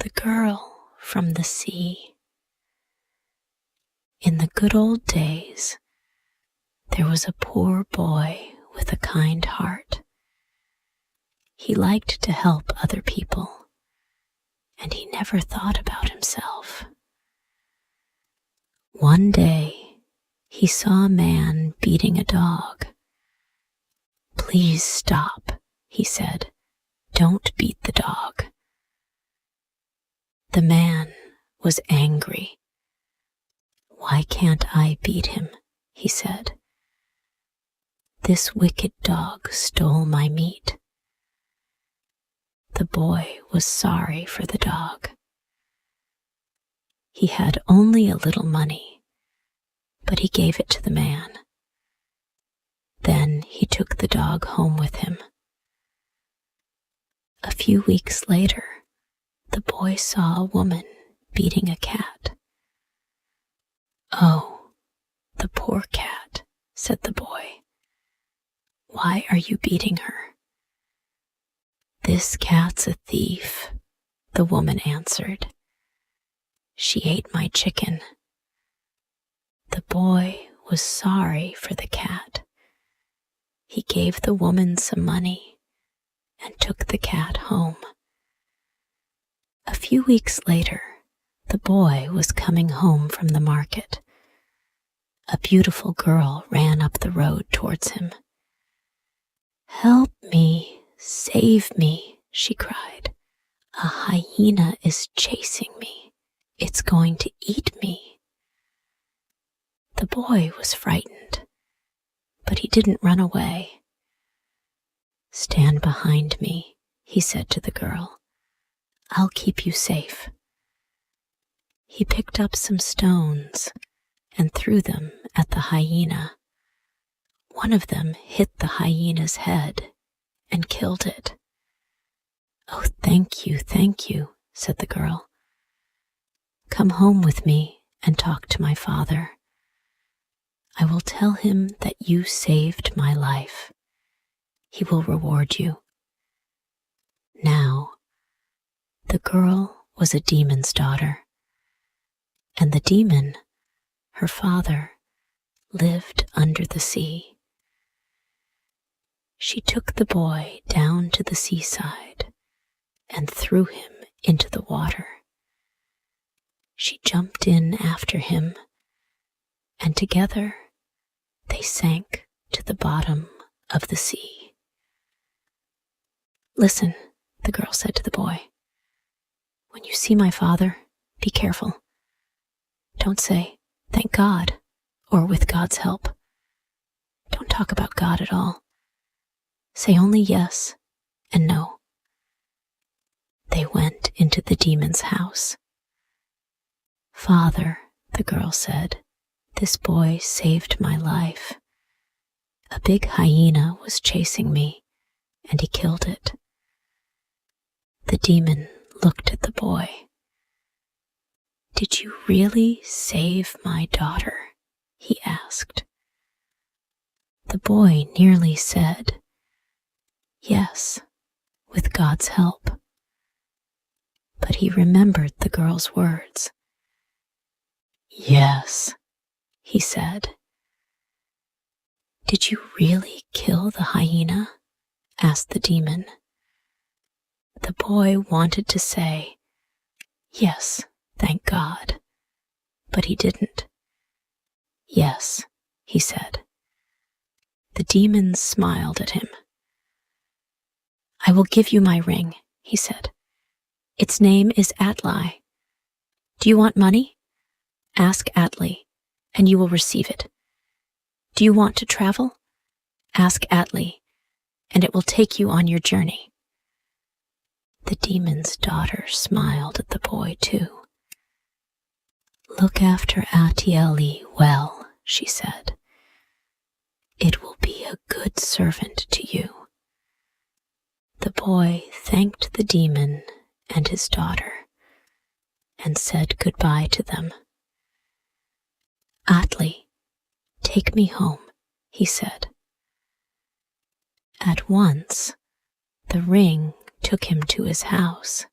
The Girl from the Sea. In the good old days, there was a poor boy with a kind heart. He liked to help other people, and he never thought about himself. One day, he saw a man beating a dog. "Please stop," he said. "Don't beat the dog." The man was angry. "Why can't I beat him?" he said. "This wicked dog stole my meat." The boy was sorry for the dog. He had only a little money, but he gave it to the man. Then he took the dog home with him. A few weeks later, the boy saw a woman beating a cat. "Oh, the poor cat," said the boy. "Why are you beating her?" "This cat's a thief," the woman answered. "She ate my chicken." The boy was sorry for the cat. He gave the woman some money and took the cat home. A few weeks later, the boy was coming home from the market. A beautiful girl ran up the road towards him. "Help me, save me," she cried. "A hyena is chasing me. It's going to eat me." The boy was frightened, but he didn't run away. "Stand behind me," he said to the girl. "I'll keep you safe." He picked up some stones and threw them at the hyena. One of them hit the hyena's head and killed it. "Oh, thank you, said the girl. "Come home with me and talk to my father. I will tell him that you saved my life. He will reward you." Now, the girl was a demon's daughter, and the demon, her father, lived under the sea. She took the boy down to the seaside and threw him into the water. She jumped in after him, and together they sank to the bottom of the sea. "Listen," the girl said to the boy. "When you see my father, be careful. Don't say, 'Thank God,' or 'with God's help.' Don't talk about God at all. Say only yes and no." They went into the demon's house. "Father," the girl said, "this boy saved my life. A big hyena was chasing me, and he killed it." The demon looked at the boy. "Did you really save my daughter?" he asked. The boy nearly said, "Yes, with God's help." But he remembered the girl's words. "Yes," he said. "Did you really kill the hyena?" asked the demon. The boy wanted to say, "Yes, thank God," but he didn't. "Yes," he said. The demon smiled at him. "I will give you my ring," he said. "Its name is Atli. Do you want money? Ask Atli, and you will receive it. Do you want to travel? Ask Atli, and it will take you on your journey." The demon's daughter smiled at the boy too. "Look after Atieli well," she said. "It will be a good servant to you." The boy thanked the demon and his daughter and said goodbye to them. "Atli, take me home," he said. At once, the ring took him to his house.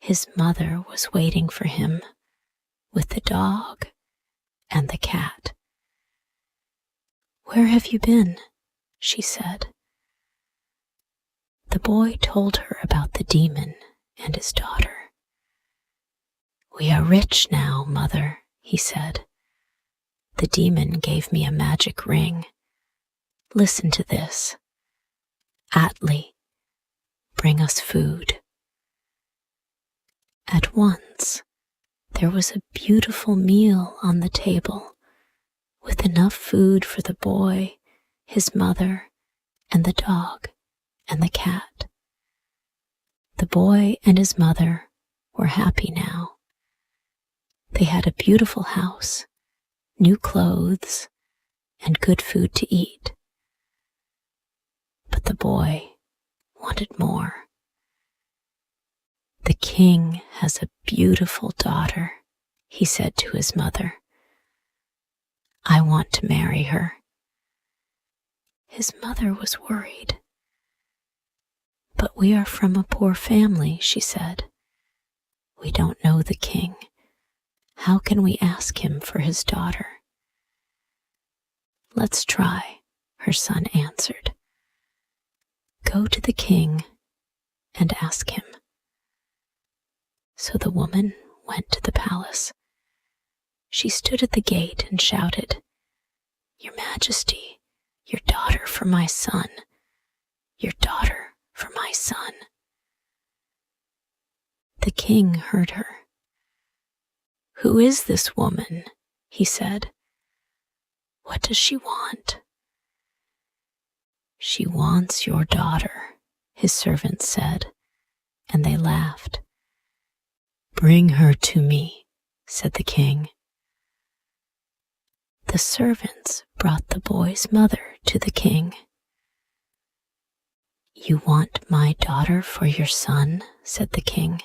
his mother was waiting for him with the dog and the cat. "Where have you been?" she said. The boy told her about the demon and his daughter. "We are rich now, mother," he said. "The demon gave me a magic ring. Listen to this. Atli, bring us food." At once, there was a beautiful meal on the table, with enough food for the boy, his mother, and the dog and the cat. The boy and his mother were happy now. They had a beautiful house, new clothes, and good food to eat. But the boy wanted more. "The king has a beautiful daughter," he said to his mother. "I want to marry her." His mother was worried. "But we are from a poor family," she said. "We don't know the king. How can we ask him for his daughter?" "Let's try," her son answered. "Go to the king and ask him." So the woman went to the palace. She stood at the gate and shouted, "Your Majesty, your daughter for my son, your daughter for my son." The king heard her. "Who is this woman?" he said. "What does she want?" "She wants your daughter," his servants said, and they laughed. "Bring her to me," said the king. The servants brought the boy's mother to the king. "You want my daughter for your son?" said the king.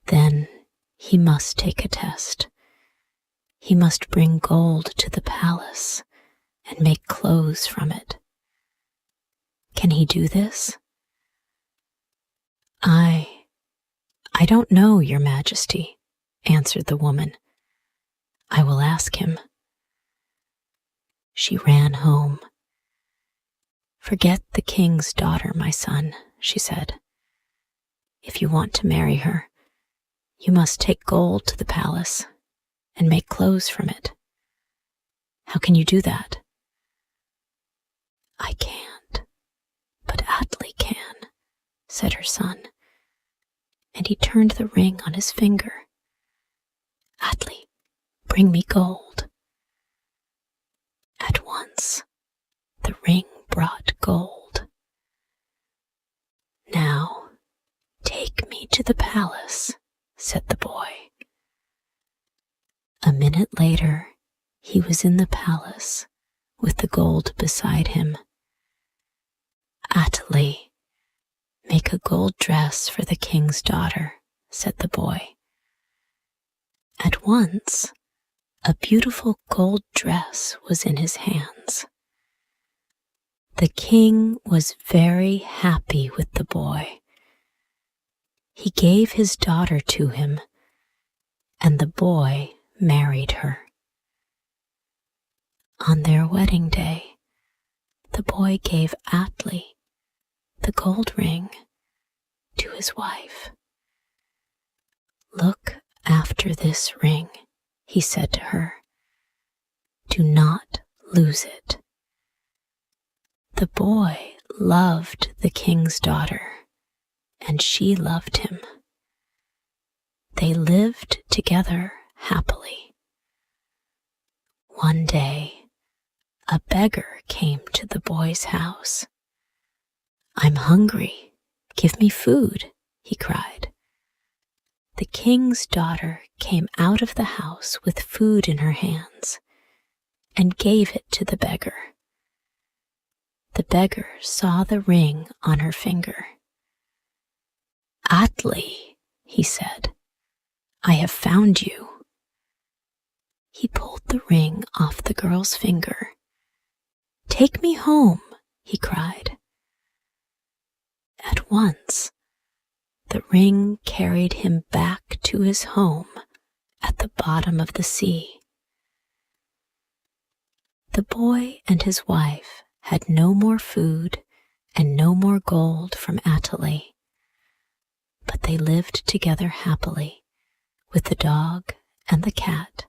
"Then he must take a test. He must bring gold to the palace and make clothes from it. Can he do this?" I don't know, your Majesty," answered the woman. "I will ask him." She ran home. "Forget the king's daughter, my son," she said. "If you want to marry her, you must take gold to the palace and make clothes from it. How can you do that?" "I can't, but Atli can," said her son, and he turned the ring on his finger. "Atli, bring me gold." At once, the ring brought gold. "Now, take me to the palace," said the boy. A minute later, he was in the palace with the gold beside him. "Atli, make a gold dress for the king's daughter," said the boy. At once, a beautiful gold dress was in his hands. The king was very happy with the boy. He gave his daughter to him, and the boy married her. On their wedding day, the boy gave Atli the gold ring to his wife. "Look after this ring," he said to her. "Do not lose it." The boy loved the king's daughter, and she loved him. They lived together happily. One day, a beggar came to the boy's house. "I'm hungry. Give me food," he cried. The king's daughter came out of the house with food in her hands and gave it to the beggar. The beggar saw the ring on her finger. "Atli," he said, "I have found you." He pulled the ring off the girl's finger. "Take me home," he cried. At once, the ring carried him back to his home at the bottom of the sea. The boy and his wife had no more food and no more gold from Atali, but they lived together happily with the dog and the cat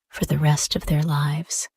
for the rest of their lives.